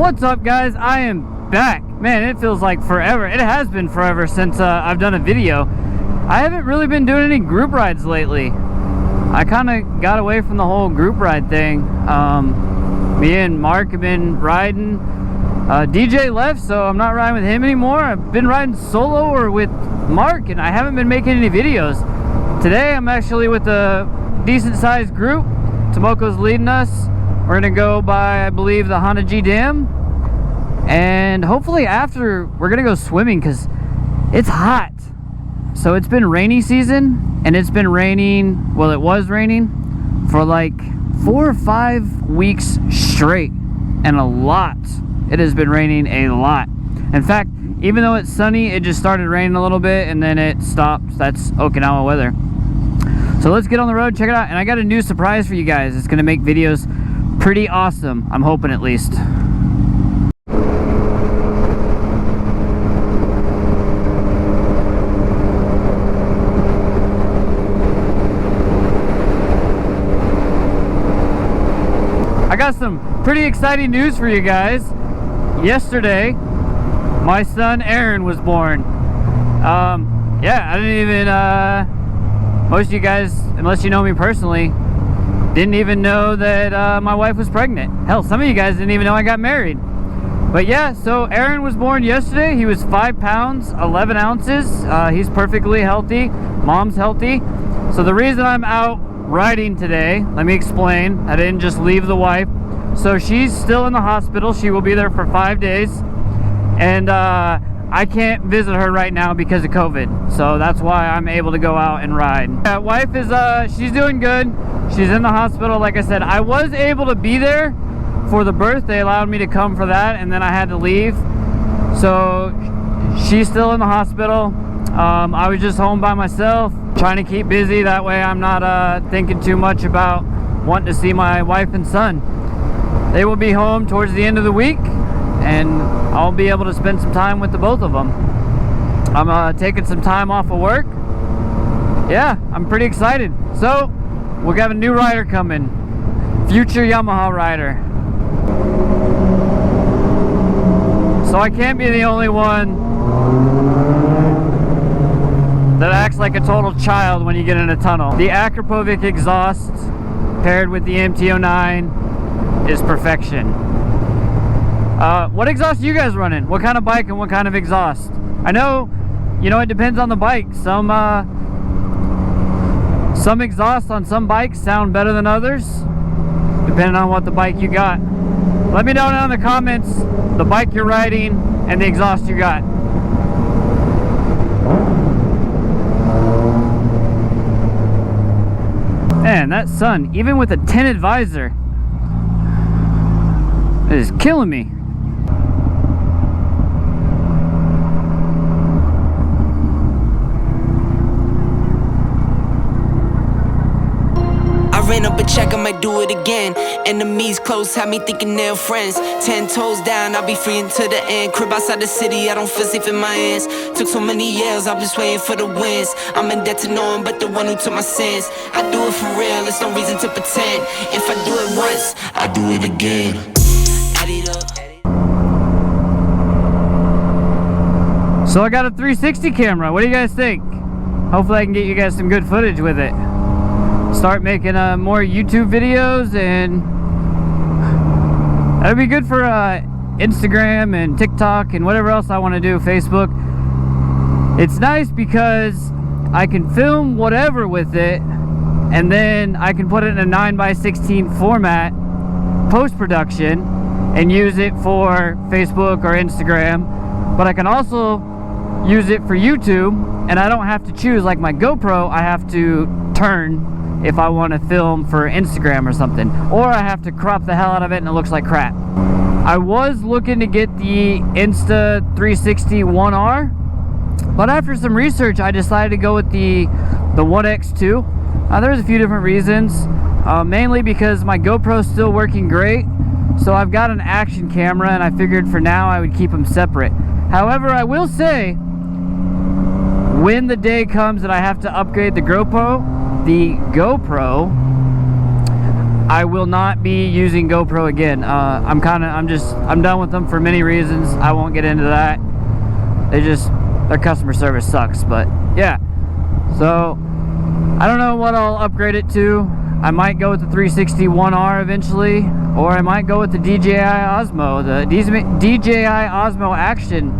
What's up, guys? I am back. Man, it feels like forever. It has been forever since I've done a video. I haven't really been doing any group rides lately. I kind of got away from the whole group ride thing. Me and Mark have been riding. DJ left, so I'm not riding with him anymore. I've been riding solo or with Mark, and I haven't been making any videos. Today, I'm actually with a decent-sized group. Tomoko's leading us. We're gonna go by, I believe, the Hanaji Dam, and hopefully after we're gonna go swimming because it's hot. So it's been rainy season, and it's been raining, well, it was raining for like 4 or 5 weeks straight, and a lot. It has been raining a lot. In fact, even though it's sunny, it just started raining a little bit and then it stopped. That's Okinawa weather. So let's get on the road, check it out. And I got a new surprise for you guys. It's gonna make videos pretty awesome, I'm hoping, at least. I got some pretty exciting news for you guys. Yesterday, my son Aaron was born. Yeah, I didn't even, most of you guys, unless you know me personally, didn't even know that my wife was pregnant. Hell, some of you guys didn't even know I got married. But yeah, so Aaron was born yesterday. He was 5 pounds, 11 ounces. He's perfectly healthy. Mom's healthy. So the reason I'm out riding today, let me explain. I didn't just leave the wife. So she's still in the hospital. She will be there for 5 days. And I can't visit her right now because of COVID. So that's why I'm able to go out and ride. Yeah, wife is, she's doing good. She's in the hospital. Like I said, I was able to be there for the birth. They allowed me to come for that, and then I had to leave. So she's still in the hospital. I was just home by myself, trying to keep busy. That way I'm not thinking too much about wanting to see my wife and son. They will be home towards the end of the week, and I'll be able to spend some time with the both of them. I'm taking some time off of work. Yeah, I'm pretty excited. So we got a new rider coming, future Yamaha rider. So I can't be the only one that acts like a total child when you get in a tunnel. The Akrapovic exhaust paired with the MT09 is perfection. What exhaust are you guys running? What kind of bike and what kind of exhaust? I know, you know, it depends on the bike. Some exhausts on some bikes sound better than others, depending on what the bike you got. Let me know down in the comments the bike you're riding and the exhaust you got. Man, that sun, even with a tinted visor, it is killing me. Ran up a check, I might do it again. Enemies close, had me thinking they're friends. 10 toes down, I'll be free until the end. Crib outside the city, I don't feel safe in my hands. Took so many years, I'm just waiting for the wins. I'm in debt to no one but the one who took my sins. I do it for real, there's no reason to pretend. If I do it once, I do it again. Add it up. So I got a 360 camera. What do you guys think? Hopefully I can get you guys some good footage with it. Start making more YouTube videos, and that'd be good for Instagram and TikTok and whatever else I want to do, Facebook. It's nice because I can film whatever with it, and then I can put it in a 9:16 format post-production and use it for Facebook or Instagram. But I can also use it for YouTube, and I don't have to choose. Like my GoPro, I have to turn if I want to film for Instagram or something, or I have to crop the hell out of it and it looks like crap. I was looking to get the Insta360 1R, but after some research I decided to go with the 1X2. There's a few different reasons, mainly because my GoPro is still working great, so I've got an action camera, and I figured for now I would keep them separate. However, I will say, when the day comes that I have to upgrade the GoPro, I will not be using GoPro again. I'm done with them for many reasons. I won't get into that. Their customer service sucks, but yeah. So I don't know what I'll upgrade it to. I might go with the 360 1R eventually, or I might go with the DJI Osmo. The DJI Osmo Action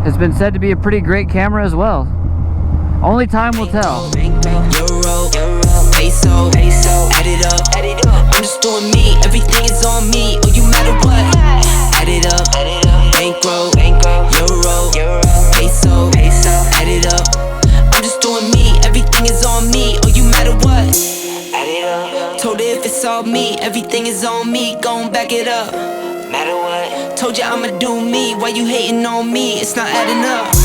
has been said to be a pretty great camera as well. Only time will tell. Add it up. I'm just doing me, everything is on me. Oh, you matter what? Add it up. Bankroll, euro, peso. Add it up. I'm just doing me, everything is on me. Oh, you matter what? Add it up. Told her if it's all me, everything is on me. Gon' back it up. Matter what? Told you I'ma do me. Why you hating on me? It's not adding up.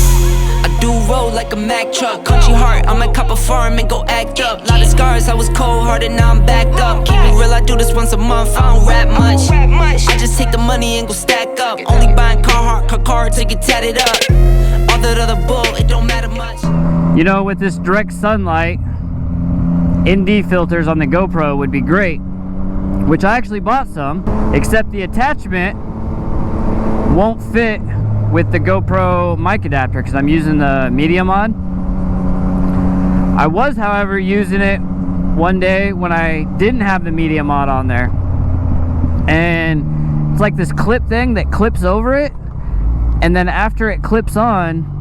I do roll like a Mack truck. Country heart, I might cop a farm and go act up. Lot of scars, I was cold-hearted, now I'm back up. Keep it real, I do this once a month, I don't rap much. I just take the money and go stack up. Only buying car cards to get tatted up. All that other bull, it don't matter much. You know, with this direct sunlight, ND filters on the GoPro would be great, which I actually bought some, except the attachment won't fit with the GoPro mic adapter because I'm using the media mod. I was, however, using it one day when I didn't have the media mod on there, and it's like this clip thing that clips over it, and then after it clips on,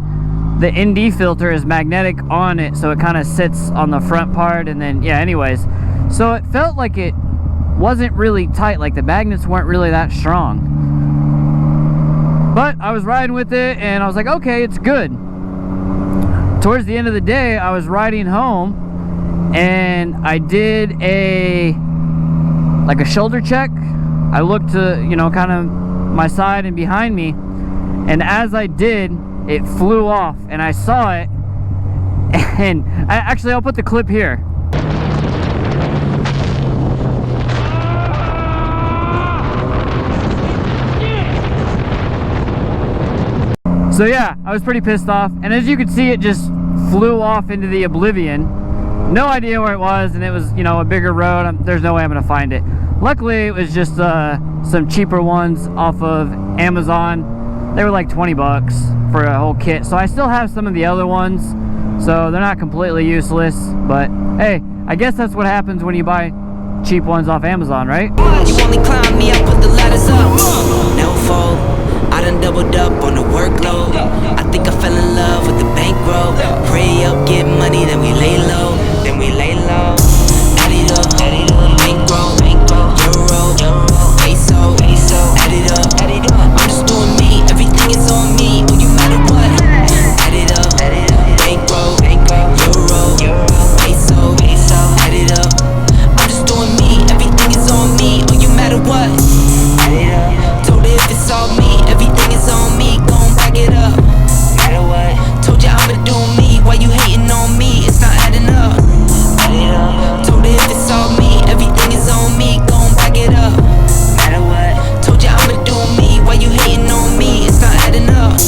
the ND filter is magnetic on it, so it kind of sits on the front part, and then yeah, anyways, so it felt like it wasn't really tight, like the magnets weren't really that strong. But I was riding with it and I was like, okay, it's good. Towards the end of the day, I was riding home and I did a shoulder check. I looked to, you know, kind of my side and behind me, and as I did, it flew off and I saw it. And I'll put the clip here. So yeah, I was pretty pissed off, and as you can see, it just flew off into the oblivion. No idea where it was, and it was, you know, a bigger road. There's no way I'm gonna find it. Luckily, it was just some cheaper ones off of Amazon. They were like 20 bucks for a whole kit, so I still have some of the other ones, so they're not completely useless. But hey, I guess that's what happens when you buy cheap ones off Amazon, right? You only climb me, I put the ladders up. No fold. I done doubled up on the workload. I think I fell in love with the bankroll. Pray up, get money, then we lay low. Add it up, bankroll, euro, peso. Add it up, I'm just doing me, everything is on me. Oh, you matter what? Add it up, bankroll, euro, peso. Add it up, I'm just doing me, everything is on me. Oh, you matter what? Told her if it's all me, everything is on me, gon' back it up. Matter what? Told you I'ma do me, why you hating on me? It's not adding up. Told her if it's all me, everything is on me, gon' back it up. Matter what? Told you I'ma do me, why you hating on me? It's not adding up.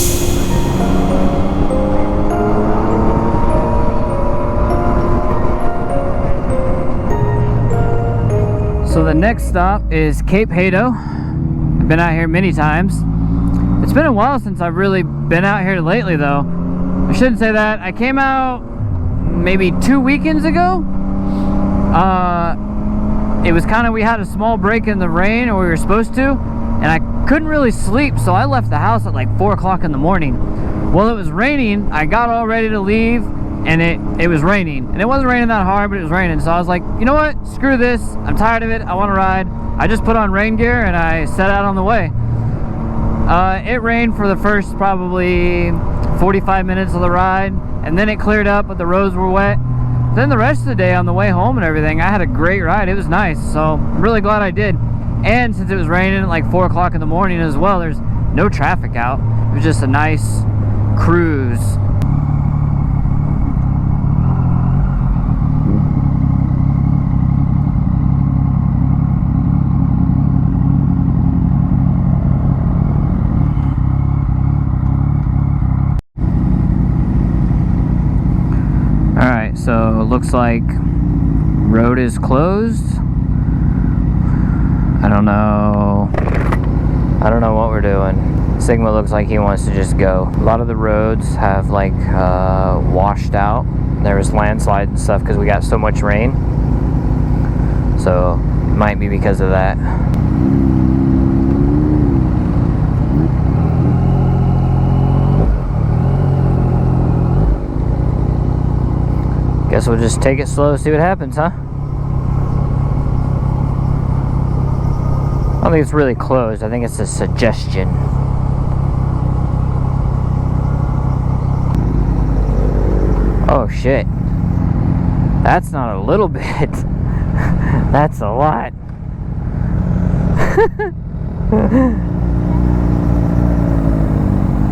So the next stop is Cape Hato. I've been out here many times. It's been a while since I've really been out here lately, though. I shouldn't say that. I came out maybe 2 weekends ago. It was kind of, we had a small break in the rain, or we were supposed to, and I couldn't really sleep, so I left the house at like 4 o'clock in the morning. Well, it was raining. I got all ready to leave, and it was raining. And it wasn't raining that hard, but it was raining. So I was like, you know what? Screw this. I'm tired of it. I want to ride. I just put on rain gear and I set out on the way. It rained for the first probably 45 minutes of the ride, and then it cleared up, but the roads were wet. Then the rest of the day on the way home and everything, I had a great ride. It was nice, so I'm really glad I did. And since it was raining at like 4 o'clock in the morning as well, there's no traffic out. It was just a nice cruise. So it looks like road is closed. I don't know what we're doing. Sigma looks like he wants to just go. A lot of the roads have like washed out. There was landslide and stuff because we got so much rain. So it might be because of that. Guess we'll just take it slow, see what happens, huh? I don't think it's really closed. I think it's a suggestion. Oh shit. That's not a little bit. That's a lot.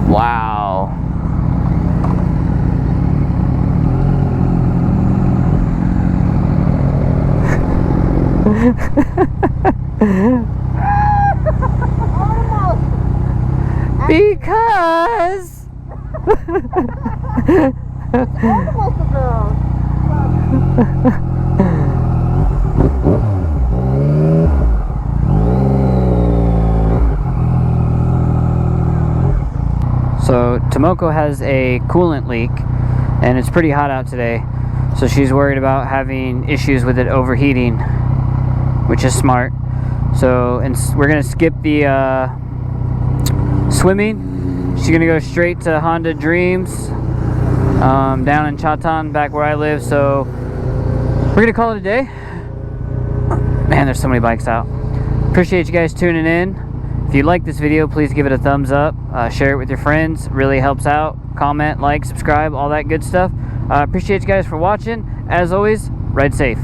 Wow. Because so Tomoko has a coolant leak and it's pretty hot out today, so she's worried about having issues with it overheating, which is smart. So we're gonna skip the swimming. She's gonna go straight to Honda Dreams down in Chatan, back where I live. So we're gonna call it a day. Man, there's so many bikes out. Appreciate you guys tuning in. If you like this video, please give it a thumbs up, share it with your friends, really helps out. Comment, like, subscribe, all that good stuff. Appreciate you guys for watching. As always, ride safe.